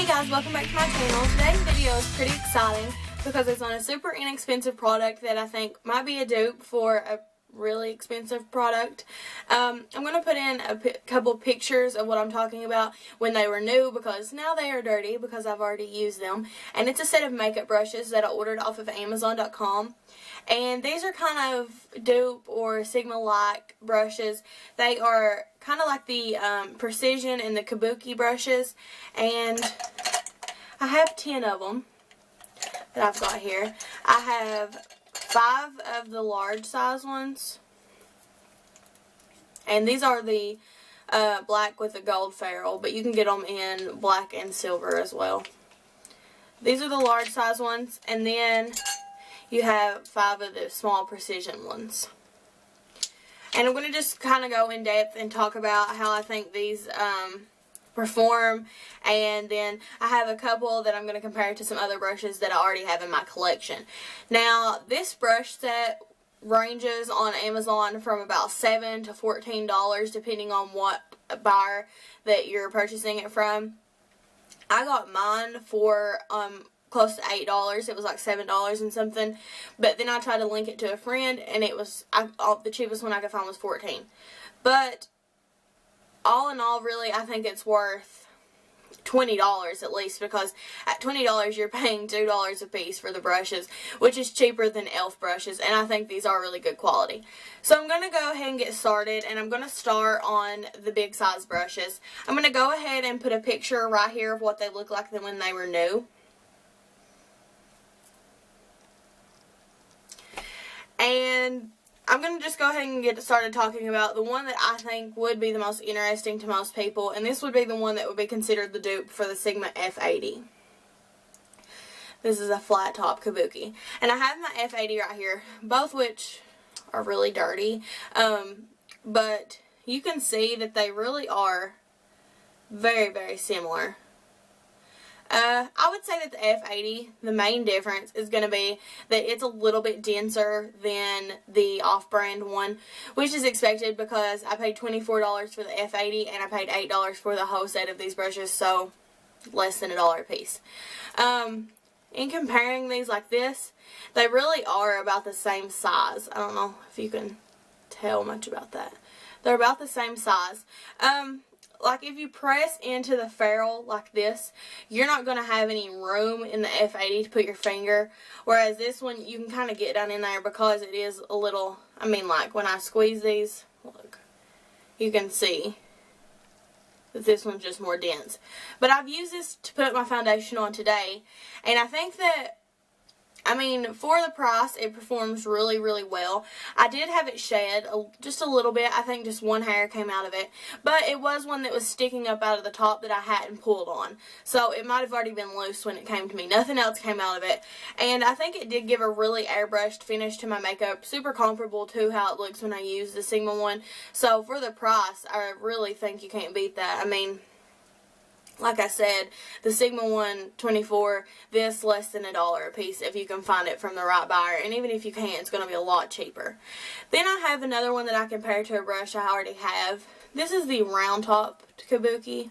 Hey guys, welcome back to my channel. Today's video is pretty exciting because it's on a super inexpensive product that I think might be a dupe for a really expensive product. I'm going to put in a couple pictures of what I'm talking about when they were new, because now they are dirty because I've already used them. And it's a set of makeup brushes that I ordered off of Amazon.com. And these are kind of dupe or Sigma-like brushes. They are kind of like the Precision and the Kabuki brushes. And I have 10 of them that I've got here. I have 5 of the large size ones. And these are the black with the gold ferrule, but you can get them in black and silver as well. These are the large size ones, and then you have 5 of the small precision ones. And I'm going to just kind of go in depth and talk about how I think these perform, and then I have a couple that I'm going to compare to some other brushes that I already have in my collection. Now, this brush set ranges on Amazon from about $7 to $14 depending on what buyer that you're purchasing it from. I got mine for close to $8. It was like $7 and something, but then I tried to link it to a friend and it was the cheapest one I could find was $14. But all in all, really, I think it's worth $20 at least, because at $20 you're paying $2 a piece for the brushes, which is cheaper than e.l.f. brushes, and I think these are really good quality. So I'm going to go ahead and get started, and I'm going to start on the big size brushes. I'm going to go ahead and put a picture right here of what they look like when they were new. And I'm going to just go ahead and get started talking about the one that I think would be the most interesting to most people, and this would be the one that would be considered the dupe for the Sigma F80. This is a flat top Kabuki. And I have my F80 right here, both which are really dirty, but you can see that they really are very, very similar. I would say that the F80, the main difference is going to be that it's a little bit denser than the off-brand one, which is expected because I paid $24 for the F80 and I paid $8 for the whole set of these brushes, so less than $1 a piece. In comparing these like this, they really are about the same size. I don't know if you can tell much about that. They're about the same size. Like if you press into the ferrule like this, you're not going to have any room in the F80 to put your finger. Whereas this one, you can kind of get down in there because it is a little, I mean, like when I squeeze these, look, you can see that this one's just more dense. But I've used this to put my foundation on today, and I think that, I mean, for the price, it performs really, really well. I did have it shed just a little bit. I think just one hair came out of it. But it was one that was sticking up out of the top that I hadn't pulled on. So it might have already been loose when it came to me. Nothing else came out of it. And I think it did give a really airbrushed finish to my makeup. Super comparable to how it looks when I use the Sigma one. So for the price, I really think you can't beat that. I mean, like I said, the Sigma one, $24, this less than $1 a piece if you can find it from the right buyer. And even if you can't, it's going to be a lot cheaper. Then I have another one that I compare to a brush I already have. This is the round top Kabuki.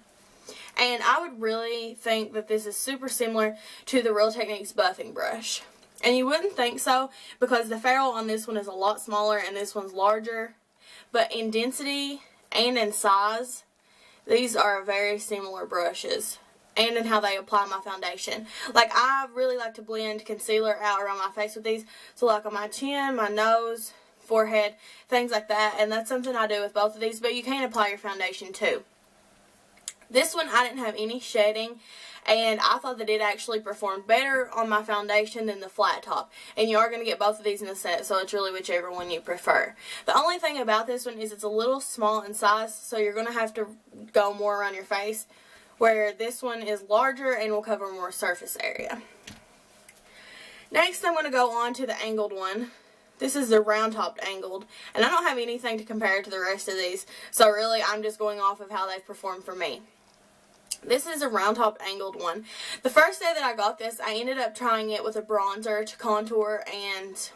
And I would really think that this is super similar to the Real Techniques buffing brush. And you wouldn't think so, because the ferrule on this one is a lot smaller and this one's larger. But in density and in size, these are very similar brushes, and in how they apply my foundation. Like, I really like to blend concealer out around my face with these. So, like on my chin, my nose, forehead, things like that. And that's something I do with both of these, but you can apply your foundation too. This one, I didn't have any shedding, and I thought that it actually performed better on my foundation than the flat top. And you are going to get both of these in a set, so it's really whichever one you prefer. The only thing about this one is it's a little small in size, so you're going to have to go more around your face, where this one is larger and will cover more surface area. Next, I'm going to go on to the angled one. This is the round topped angled, and I don't have anything to compare to the rest of these, so really I'm just going off of how they've performed for me. This is a round top angled one. The first day that I got this, I ended up trying it with a bronzer to contour and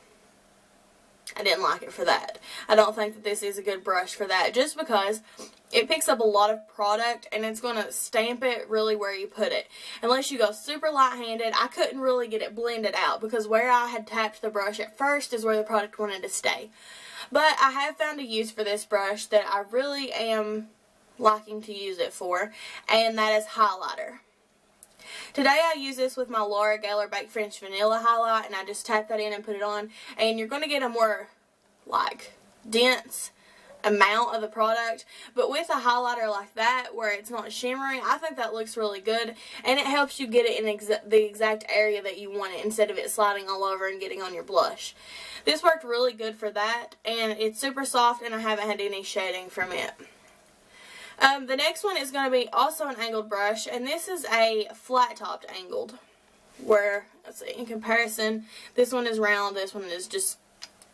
I didn't like it for that. I don't think that this is a good brush for that, just because it picks up a lot of product and it's going to stamp it really where you put it. Unless you go super light-handed, I couldn't really get it blended out because where I had tapped the brush at first is where the product wanted to stay. But I have found a use for this brush that I really am liking to use it for, and that is highlighter. Today I use this with my Laura Geller Baked French Vanilla highlight, and I just tap that in and put it on, and you're going to get a more like dense amount of the product, but with a highlighter like that where it's not shimmering, I think that looks really good, and it helps you get it in the exact area that you want it instead of it sliding all over and getting on your blush. This worked really good for that, and it's super soft, and I haven't had any shading from it. The next one is going to be also an angled brush, and this is a flat-topped angled, where, let's see, in comparison, this one is round, this one is just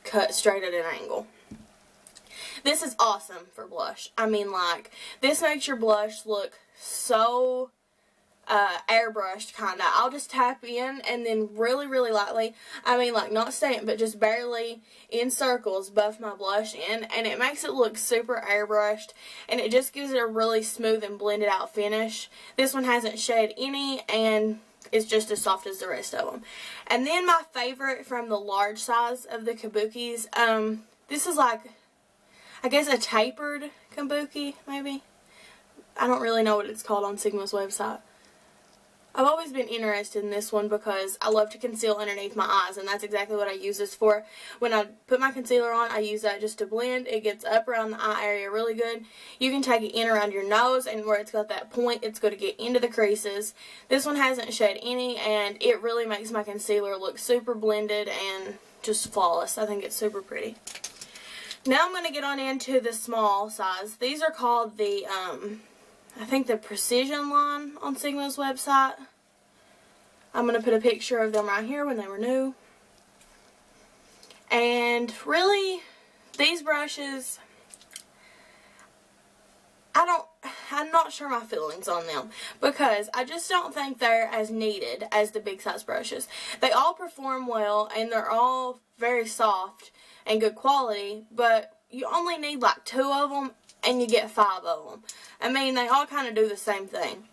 cut straight at an angle. This is awesome for blush. I mean, like, this makes your blush look so airbrushed, kind of. I'll just tap in and then really, really lightly, I mean, like, not stamp, but just barely in circles buff my blush in, and it makes it look super airbrushed, and it just gives it a really smooth and blended out finish. This one hasn't shed any, and it's just as soft as the rest of them. And then my favorite from the large size of the kabukis, this is like, I guess a tapered kabuki, maybe? I don't really know what it's called on Sigma's website. I've always been interested in this one because I love to conceal underneath my eyes, and that's exactly what I use this for. When I put my concealer on, I use that just to blend. It gets up around the eye area really good. You can take it in around your nose, and where it's got that point, it's going to get into the creases. This one hasn't shed any, and it really makes my concealer look super blended and just flawless. I think it's super pretty. Now I'm going to get on into the small size. These are called the, I think the Precision line on Sigma's website. I'm going to put a picture of them right here when they were new. And really, these brushes, I'm not sure my feelings on them because I just don't think they're as needed as the big size brushes. They all perform well and they're all very soft and good quality, but you only need like 2 of them and you get 5 of them. I mean, they all kind of do the same thing.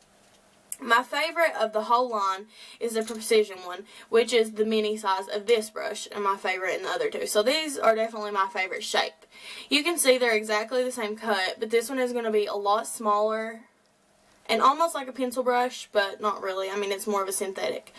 My favorite of the whole line is the Precision one, which is the mini size of this brush, and my favorite in the other two. So these are definitely my favorite shape. You can see they're exactly the same cut, but this one is going to be a lot smaller and almost like a pencil brush, but not really. I mean, it's more of a synthetic.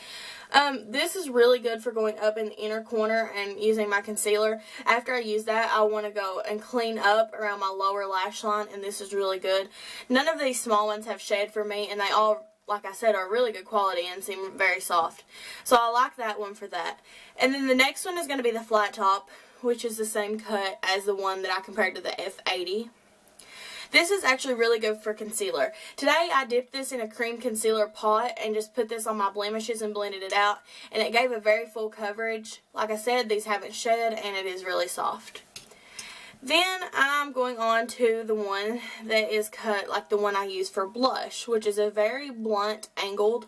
This is really good for going up in the inner corner and using my concealer. After I use that, I want to go and clean up around my lower lash line, and this is really good. None of these small ones have shed for me, and they all, like I said, are really good quality and seem very soft. So I like that one for that. And then the next one is going to be the flat top, which is the same cut as the one that I compared to the F80. This is actually really good for concealer. Today I dipped this in a cream concealer pot and just put this on my blemishes and blended it out. And it gave a very full coverage. Like I said, these haven't shed and it is really soft. Then I'm going on to the one that is cut like the one I use for blush, which is a very blunt angled.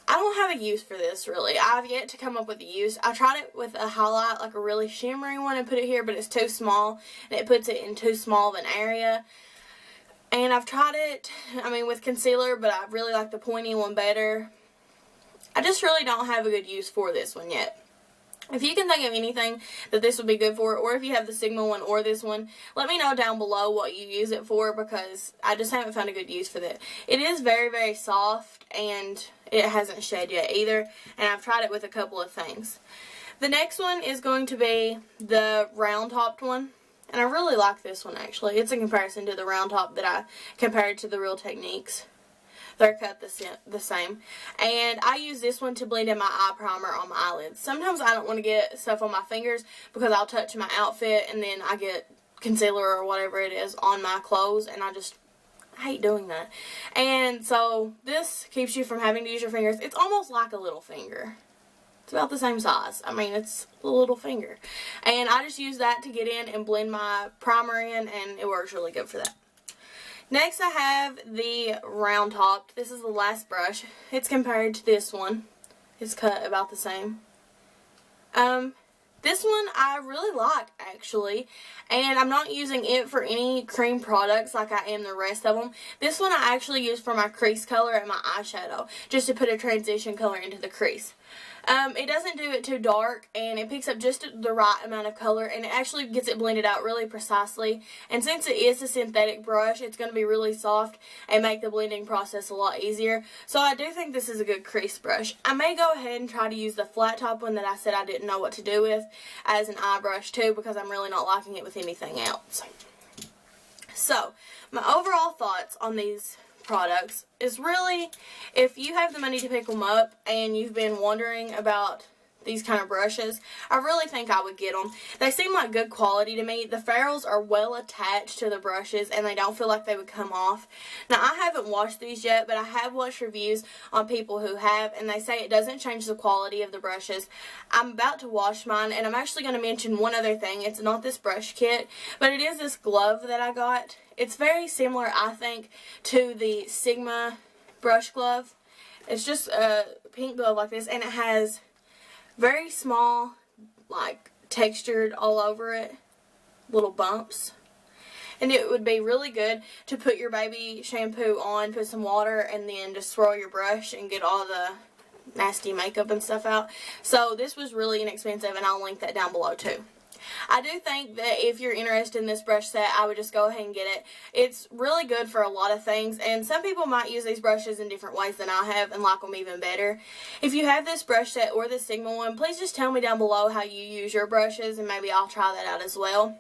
I don't have a use for this really. I've yet to come up with a use. I tried it with a highlight, like a really shimmery one, and put it here, but it's too small and it puts it in too small of an area. And I've tried it, I mean, with concealer, but I really like the pointy one better. I just really don't have a good use for this one yet. If you can think of anything that this would be good for, or if you have the Sigma one or this one, let me know down below what you use it for, because I just haven't found a good use for that. It is very, very soft, and it hasn't shed yet either, and I've tried it with a couple of things. The next one is going to be the round topped one, and I really like this one actually. It's in comparison to the round top that I compared to the Real Techniques. They're cut the same. And I use this one to blend in my eye primer on my eyelids. Sometimes I don't want to get stuff on my fingers because I'll touch my outfit and then I get concealer or whatever it is on my clothes, and I hate doing that. And so this keeps you from having to use your fingers. It's almost like a little finger. It's about the same size. I mean, it's a little finger. And I just use that to get in and blend my primer in, and it works really good for that. Next I have the round top. This is the last brush. It's compared to this one. It's cut about the same. This one I really like, actually, and I'm not using it for any cream products like I am the rest of them. This one I actually use for my crease color and my eyeshadow, just to put a transition color into the crease. It doesn't do it too dark, and it picks up just the right amount of color, and it actually gets it blended out really precisely. And since it is a synthetic brush, it's going to be really soft and make the blending process a lot easier. So I do think this is a good crease brush. I may go ahead and try to use the flat top one that I said I didn't know what to do with as an eye brush too, because I'm really not liking it with anything else. So, my overall thoughts on these products is really, if you have the money to pick them up and you've been wondering about these kind of brushes, I really think I would get them. They seem like good quality to me. The ferrules are well attached to the brushes and they don't feel like they would come off. Now, I haven't washed these yet, but I have watched reviews on people who have, and they say it doesn't change the quality of the brushes. I'm about to wash mine, and I'm actually going to mention one other thing. It's not this brush kit, but it is this glove that I got. It's very similar, I think, to the Sigma brush glove. It's just a pink glove like this, and it has very small, like, textured all over it, little bumps. And it would be really good to put your baby shampoo on, put some water, and then just swirl your brush and get all the nasty makeup and stuff out. So this was really inexpensive, and I'll link that down below too. I do think that if you're interested in this brush set, I would just go ahead and get it. It's really good for a lot of things, and some people might use these brushes in different ways than I have and like them even better. If you have this brush set or the Sigma one, please just tell me down below how you use your brushes, and maybe I'll try that out as well.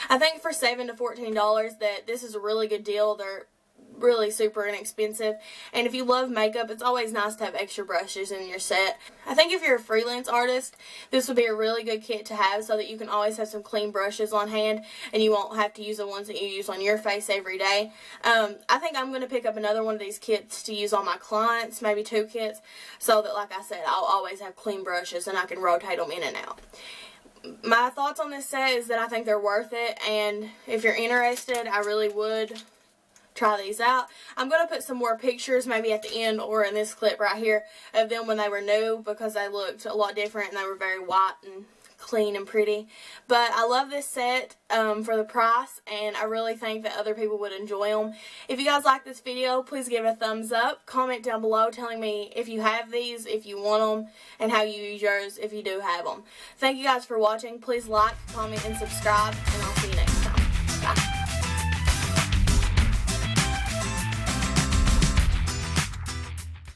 I think for $7 to $14 that this is a really good deal. They're really super inexpensive, and if you love makeup, it's always nice to have extra brushes in your set. I think if you're a freelance artist, this would be a really good kit to have so that you can always have some clean brushes on hand and you won't have to use the ones that you use on your face every day. I think I'm going to pick up another one of these kits to use on my clients, maybe 2 kits, so that, like I said, I'll always have clean brushes and I can rotate them in and out. My thoughts on this set is that I think they're worth it, and if you're interested, I really would try these out. I'm going to put some more pictures maybe at the end or in this clip right here of them when they were new, because they looked a lot different and they were very white and clean and pretty. But I love this set for the price, and I really think that other people would enjoy them. If you guys like this video, please give it a thumbs up. Comment down below telling me if you have these, if you want them, and how you use yours if you do have them. Thank you guys for watching. Please like, comment, and subscribe, and I'll see you